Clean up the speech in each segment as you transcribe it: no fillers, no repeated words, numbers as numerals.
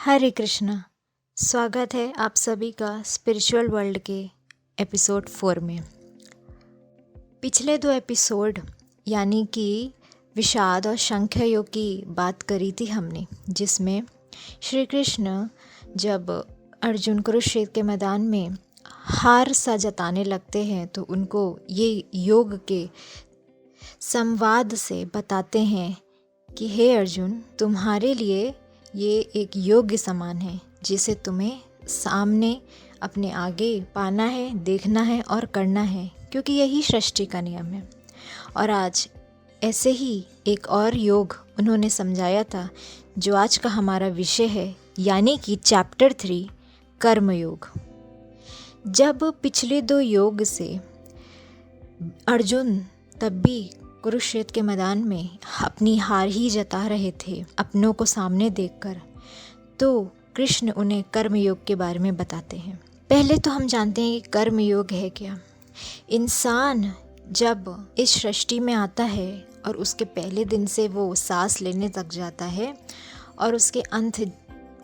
हरे कृष्णा। स्वागत है आप सभी का स्पिरिचुअल वर्ल्ड के एपिसोड 4 में। पिछले 2 एपिसोड यानी कि विषाद और सांख्य योग की बात करी थी हमने, जिसमें श्री कृष्ण जब अर्जुन कुरुक्षेत्र के मैदान में हार सा जताने लगते हैं तो उनको ये योग के संवाद से बताते हैं कि हे अर्जुन, तुम्हारे लिए ये एक योग्य समान है जिसे तुम्हें सामने अपने आगे पाना है, देखना है और करना है, क्योंकि यही सृष्टि का नियम है। और आज ऐसे ही एक और योग उन्होंने समझाया था जो आज का हमारा विषय है, यानी कि चैप्टर 3 कर्म योग। जब पिछले 2 योग से अर्जुन तब भी कुरुक्षेत्र के मैदान में अपनी हार ही जता रहे थे अपनों को सामने देखकर, तो कृष्ण उन्हें कर्म योग के बारे में बताते हैं। पहले तो हम जानते हैं कि कर्म योग है क्या। इंसान जब इस सृष्टि में आता है और उसके पहले दिन से वो सांस लेने तक जाता है और उसके अंत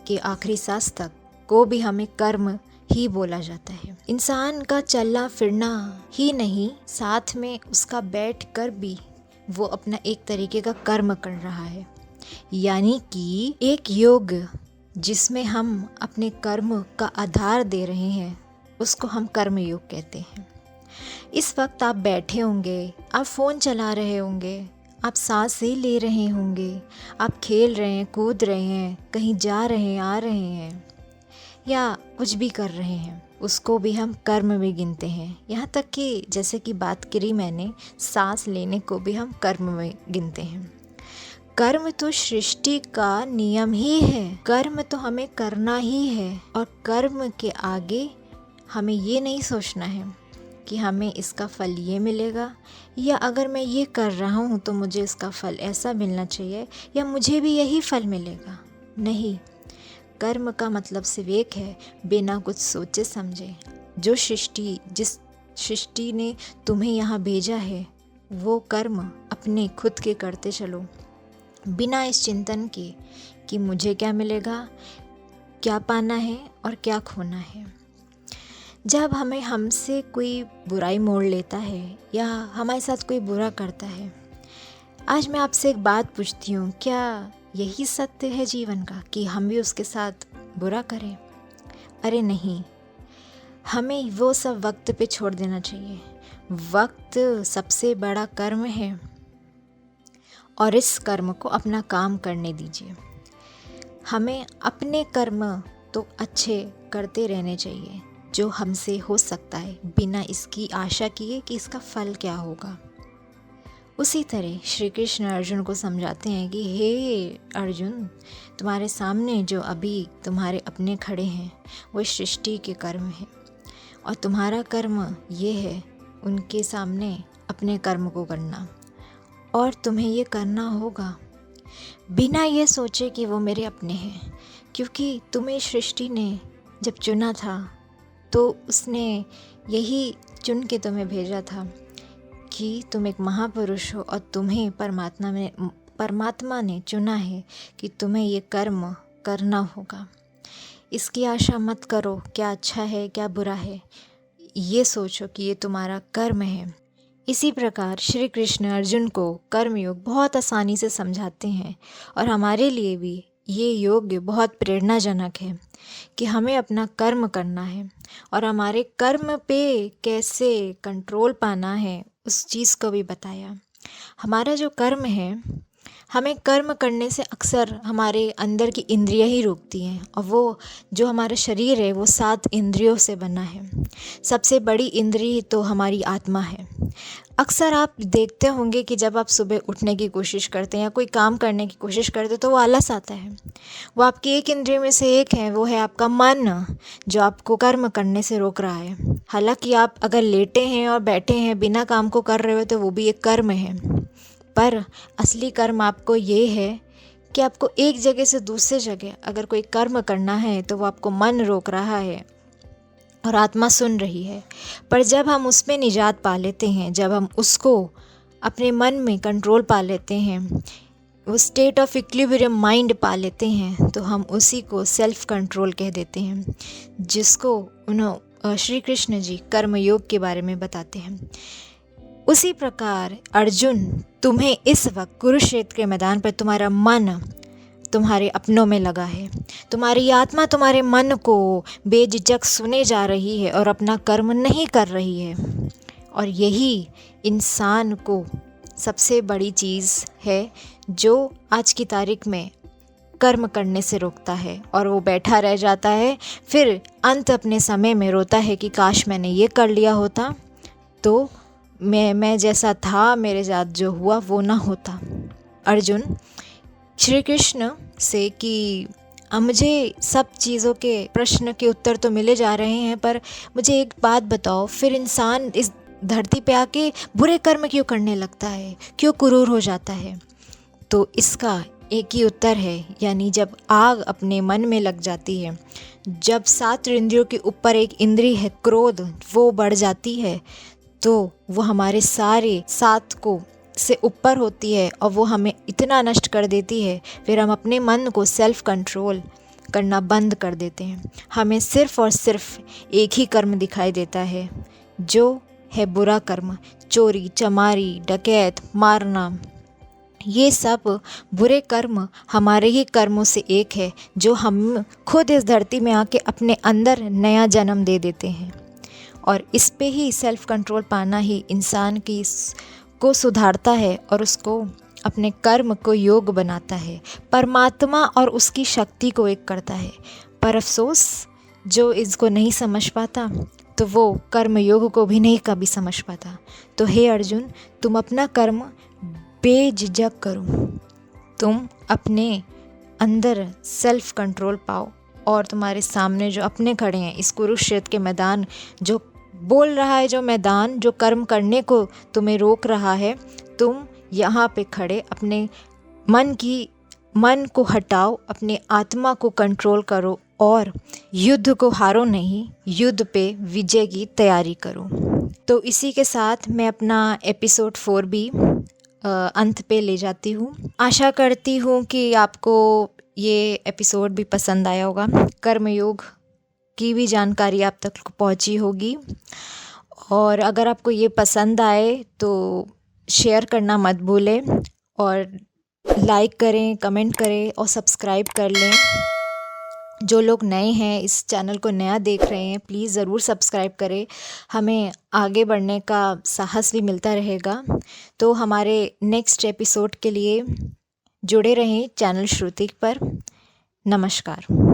के आखिरी सांस तक को भी हमें कर्म ही बोला जाता है। इंसान का चलना फिरना ही नहीं, साथ में उसका बैठ कर भी वो अपना एक तरीके का कर्म कर रहा है, यानी कि एक योग जिसमें हम अपने कर्म का आधार दे रहे हैं उसको हम कर्म योग कहते हैं। इस वक्त आप बैठे होंगे, आप फ़ोन चला रहे होंगे, आप सांसें ले रहे होंगे, आप खेल रहे हैं, कूद रहे हैं, कहीं जा रहे हैं, आ रहे हैं या कुछ भी कर रहे हैं, उसको भी हम कर्म में गिनते हैं। यहाँ तक कि जैसे कि बात करी मैंने, सांस लेने को भी हम कर्म में गिनते हैं। कर्म तो सृष्टि का नियम ही है, कर्म तो हमें करना ही है। और कर्म के आगे हमें ये नहीं सोचना है कि हमें इसका फल ये मिलेगा, या अगर मैं ये कर रहा हूँ तो मुझे इसका फल ऐसा मिलना चाहिए, या मुझे भी यही फल मिलेगा। नहीं, कर्म का मतलब सिर्फ एक है, बिना कुछ सोचे समझे जिस सृष्टि ने तुम्हें यहाँ भेजा है वो कर्म अपने खुद के करते चलो, बिना इस चिंतन के कि मुझे क्या मिलेगा, क्या पाना है और क्या खोना है। जब हमसे कोई बुराई मोड़ लेता है या हमारे साथ कोई बुरा करता है, आज मैं आपसे एक बात पूछती हूँ, क्या यही सत्य है जीवन का कि हम भी उसके साथ बुरा करें? अरे नहीं, हमें वो सब वक्त पे छोड़ देना चाहिए। वक्त सबसे बड़ा कर्म है और इस कर्म को अपना काम करने दीजिए। हमें अपने कर्म तो अच्छे करते रहने चाहिए जो हमसे हो सकता है, बिना इसकी आशा किए कि इसका फल क्या होगा। उसी तरह श्री कृष्ण अर्जुन को समझाते हैं कि हे अर्जुन, तुम्हारे सामने जो अभी तुम्हारे अपने खड़े हैं वो सृष्टि के कर्म हैं, और तुम्हारा कर्म ये है उनके सामने अपने कर्म को करना, और तुम्हें ये करना होगा बिना ये सोचे कि वो मेरे अपने हैं, क्योंकि तुम्हें सृष्टि ने जब चुना था तो उसने यही चुन के तुम्हें भेजा था कि तुम एक महापुरुष हो और तुम्हें परमात्मा ने चुना है कि तुम्हें ये कर्म करना होगा। इसकी आशा मत करो क्या अच्छा है क्या बुरा है, ये सोचो कि ये तुम्हारा कर्म है। इसी प्रकार श्री कृष्ण अर्जुन को कर्मयोग बहुत आसानी से समझाते हैं, और हमारे लिए भी ये योग बहुत प्रेरणाजनक है कि हमें अपना कर्म करना है और हमारे कर्म पे कैसे कंट्रोल पाना है उस चीज़ को भी बताया। हमारा जो कर्म है, हमें कर्म करने से अक्सर हमारे अंदर की इंद्रियां ही रोकती हैं, और वो जो हमारा शरीर है वो 7 इंद्रियों से बना है। सबसे बड़ी इंद्रिय तो हमारी आत्मा है। अक्सर आप देखते होंगे कि जब आप सुबह उठने की कोशिश करते हैं या कोई काम करने की कोशिश करते हैं तो वो आलस आता है। वो आपकी एक इंद्रिय में से एक है, वो है आपका मन, जो आपको कर्म करने से रोक रहा है। हालांकि आप अगर लेटे हैं और बैठे हैं बिना काम को कर रहे हो तो वो भी एक कर्म है, पर असली कर्म आपको ये है कि आपको एक जगह से दूसरे जगह अगर कोई कर्म करना है तो वो आपको मन रोक रहा है और आत्मा सुन रही है। पर जब हम उसमें निजात पा लेते हैं, जब हम उसको अपने मन में कंट्रोल पा लेते हैं, वो स्टेट ऑफ इक्विलिब्रियम माइंड पा लेते हैं तो हम उसी को सेल्फ कंट्रोल कह देते हैं, जिसको श्री कृष्ण जी कर्मयोग के बारे में बताते हैं। उसी प्रकार अर्जुन, तुम्हें इस वक्त कुरुक्षेत्र के मैदान पर तुम्हारा मन तुम्हारे अपनों में लगा है, तुम्हारी आत्मा तुम्हारे मन को बेझिझक सुने जा रही है और अपना कर्म नहीं कर रही है। और यही इंसान को सबसे बड़ी चीज़ है जो आज की तारीख में कर्म करने से रोकता है, और वो बैठा रह जाता है, फिर अंत अपने समय में रोता है कि काश मैंने ये कर लिया होता तो मैं जैसा था, मेरे साथ जो हुआ वो ना होता। अर्जुन श्री कृष्ण से कि मुझे सब चीज़ों के प्रश्न के उत्तर तो मिले जा रहे हैं, पर मुझे एक बात बताओ, फिर इंसान इस धरती पे आके बुरे कर्म क्यों करने लगता है, क्यों क्रूर हो जाता है? तो इसका एक ही उत्तर है, यानी जब आग अपने मन में लग जाती है, जब 7 इंद्रियों के ऊपर एक इंद्रिय है क्रोध, वो बढ़ जाती है, तो वो हमारे सारे 7 को से ऊपर होती है और वो हमें इतना नष्ट कर देती है, फिर हम अपने मन को सेल्फ कंट्रोल करना बंद कर देते हैं। हमें सिर्फ़ और सिर्फ एक ही कर्म दिखाई देता है, जो है बुरा कर्म, चोरी, चमारी, डकैत, मारना। ये सब बुरे कर्म हमारे ही कर्मों से एक है, जो हम खुद इस धरती में आके अपने अंदर नया जन्म दे देते हैं। और इस पे ही सेल्फ कंट्रोल पाना ही इंसान की को सुधारता है और उसको अपने कर्म को योग बनाता है, परमात्मा और उसकी शक्ति को एक करता है। पर अफसोस जो इसको नहीं समझ पाता, तो वो कर्म योग को भी नहीं कभी समझ पाता। तो हे अर्जुन, तुम अपना कर्म बेझिझक करो, तुम अपने अंदर सेल्फ कंट्रोल पाओ, और तुम्हारे सामने जो अपने खड़े हैं इस कुरुक्षेत्र के मैदान, जो बोल रहा है, जो मैदान जो कर्म करने को तुम्हें रोक रहा है, तुम यहाँ पे खड़े अपने मन को हटाओ, अपने आत्मा को कंट्रोल करो और युद्ध को हारो नहीं, युद्ध पे विजय की तैयारी करो। तो इसी के साथ मैं अपना एपिसोड 4 भी अंत पे ले जाती हूँ। आशा करती हूँ कि आपको ये एपिसोड भी पसंद आया होगा, कर्मयोग की भी जानकारी आप तक पहुँची होगी। और अगर आपको ये पसंद आए तो शेयर करना मत भूलें, और लाइक करें, कमेंट करें और सब्सक्राइब कर लें। जो लोग नए हैं, इस चैनल को नया देख रहे हैं, प्लीज़ ज़रूर सब्सक्राइब करें, हमें आगे बढ़ने का साहस भी मिलता रहेगा। तो हमारे नेक्स्ट एपिसोड के लिए जुड़े रहें चैनल श्रुति पर। नमस्कार।